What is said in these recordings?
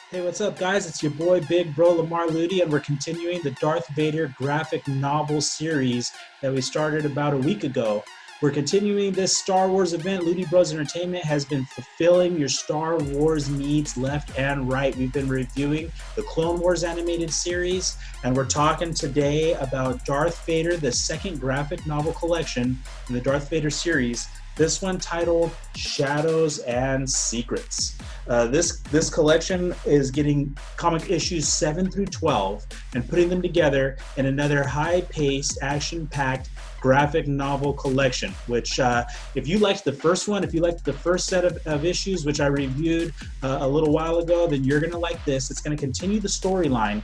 Hey, what's up, guys? It's your boy, Big Bro Lamar Ludy, and we're continuing the Darth Vader graphic novel series that we started about a week ago. We're continuing this Star Wars event. LudyBros Entertainment has been fulfilling your Star Wars needs left and right. We've been reviewing the Clone Wars animated series, and we're talking today about Darth Vader, the second graphic novel collection in the Darth Vader series. This one titled Shadows and Secrets. This collection is getting comic issues 7 through 12 and putting them together in another high-paced, action-packed graphic novel collection, which if you liked the first one, if you liked the first set of issues, which I reviewed a little while ago, then you're going to like this. It's going to continue the storyline.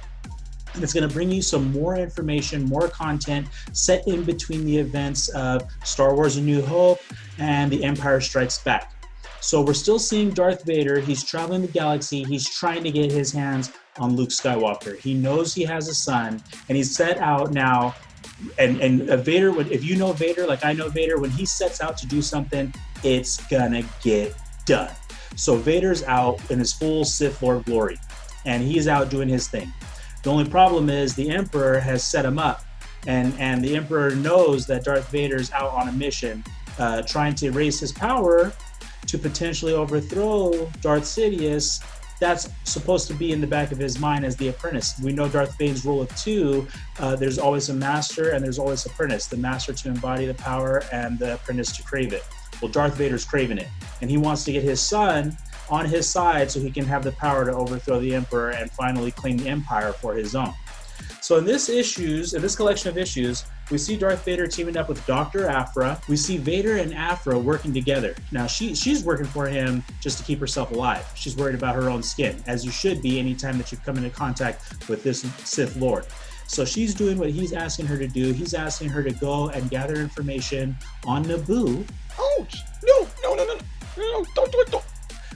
And it's going to bring you some more information, more content set in between the events of Star Wars A New Hope and The Empire Strikes Back. So we're still seeing Darth Vader. He's traveling the galaxy. He's trying to get his hands on Luke Skywalker. He knows he has a son, and he's set out now. And Vader, if you know Vader like I know Vader, when he sets out to do something, it's gonna get done. So Vader's out in his full Sith Lord glory, and he's out doing his thing. The only problem is the Emperor has set him up, and the Emperor knows that Darth Vader's out on a mission, trying to raise his power to potentially overthrow Darth Sidious. That's supposed to be in the back of his mind as the apprentice. We know Darth Vader's rule of two. There's always a master and there's always an apprentice. The master to embody the power and the apprentice to crave it. Well, Darth Vader's craving it, and he wants to get his son on his side so he can have the power to overthrow the Emperor and finally claim the Empire for his own. So in this collection of issues, we see Darth Vader teaming up with Dr. Aphra. We see Vader and Aphra working together. Now, she's working for him just to keep herself alive. She's worried about her own skin, as you should be anytime that you come into contact with this Sith Lord. So she's doing what he's asking her to do. He's asking her to go and gather information on Naboo. Oh, no, don't do it,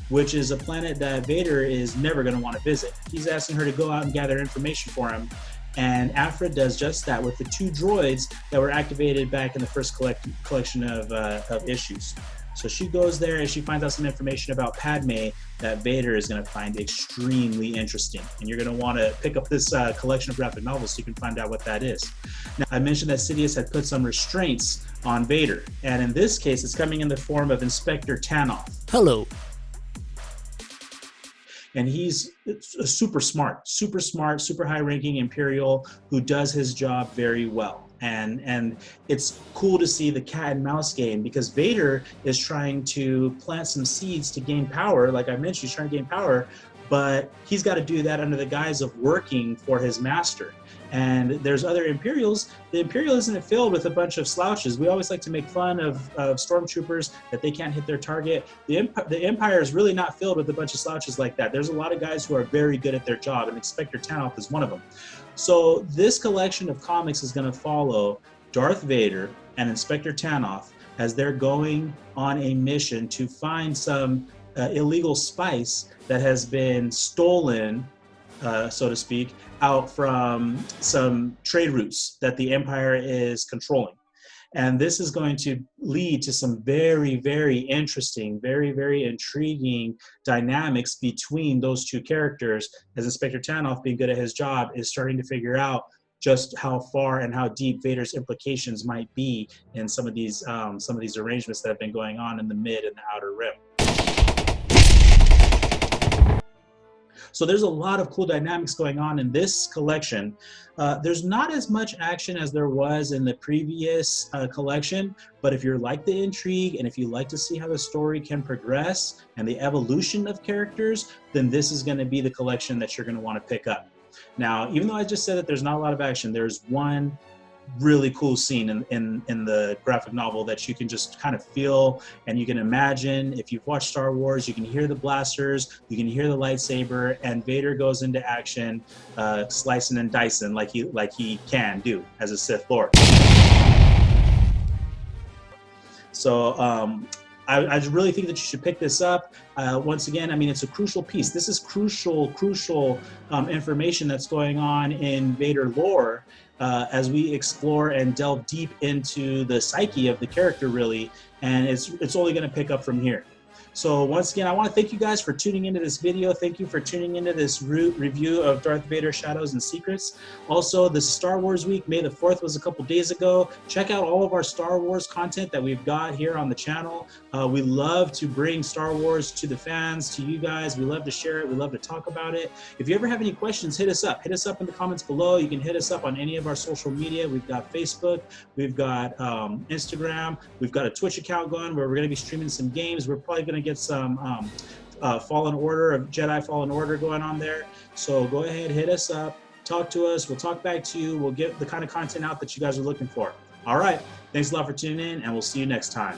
which is a planet that Vader is never going to want to visit. He's asking her to go out and gather information for him, and Aphra does just that with the two droids that were activated back in the first collection of issues. So she goes there and she finds out some information about Padme that Vader is going to find extremely interesting. And you're going to want to pick up this collection of graphic novels so you can find out what that is. Now, I mentioned that Sidious had put some restraints on Vader. And in this case, it's coming in the form of Inspector Tanoff. Hello. And he's super smart, super high-ranking Imperial who does his job very well. And it's cool to see the cat and mouse game, because Vader is trying to plant some seeds to gain power. Like I mentioned, he's trying to gain power, but he's got to do that under the guise of working for his master. And there's other Imperials. The Imperial isn't filled with a bunch of slouches. We always like to make fun of stormtroopers that they can't hit their target. The Empire is really not filled with a bunch of slouches like that. There's a lot of guys who are very good at their job, and Inspector Tanoff is one of them. So this collection of comics is going to follow Darth Vader and Inspector Tanoff as they're going on a mission to find some illegal spice that has been stolen, so to speak, out from some trade routes that the Empire is controlling. And this is going to lead to some very, very interesting, very, very intriguing dynamics between those two characters, as Inspector Tanoff, being good at his job, is starting to figure out just how far and how deep Vader's implications might be in some of these arrangements that have been going on in the mid and the outer rim. So there's a lot of cool dynamics going on in this collection. There's not as much action as there was in the previous collection, but if you're like the intrigue and if you like to see how the story can progress and the evolution of characters, then this is going to be the collection that you're going to want to pick up. Now, even though I just said that there's not a lot of action, there's one really cool scene in the graphic novel that you can just kind of feel and you can imagine. If you've watched Star Wars, you can hear the blasters, you can hear the lightsaber, and Vader goes into action, slicing and dicing like he can do as a Sith Lord. So I really think that you should pick this up. Once again, I mean, it's a crucial piece. This is crucial information that's going on in Vader lore as we explore and delve deep into the psyche of the character, really. And it's only going to pick up from here. So once again, I want to thank you guys for tuning into this video. Thank you for tuning into this review of Darth Vader Shadows and Secrets. Also, the Star Wars week, May the 4th was a couple days ago. Check out all of our Star Wars content that we've got here on the channel. We love to bring Star Wars to the fans, to you guys. We love to share it. We love to talk about it. If you ever have any questions, hit us up. Hit us up in the comments below. You can hit us up on any of our social media. We've got Facebook. We've got Instagram. We've got a Twitch account going where we're going to be streaming some games. We're probably going to get some Fallen Order, of Jedi Fallen Order going on there. So go ahead, hit us up, talk to us. We'll talk back to you. We'll get the kind of content out that you guys are looking for. All right. Thanks a lot for tuning in, and we'll see you next time.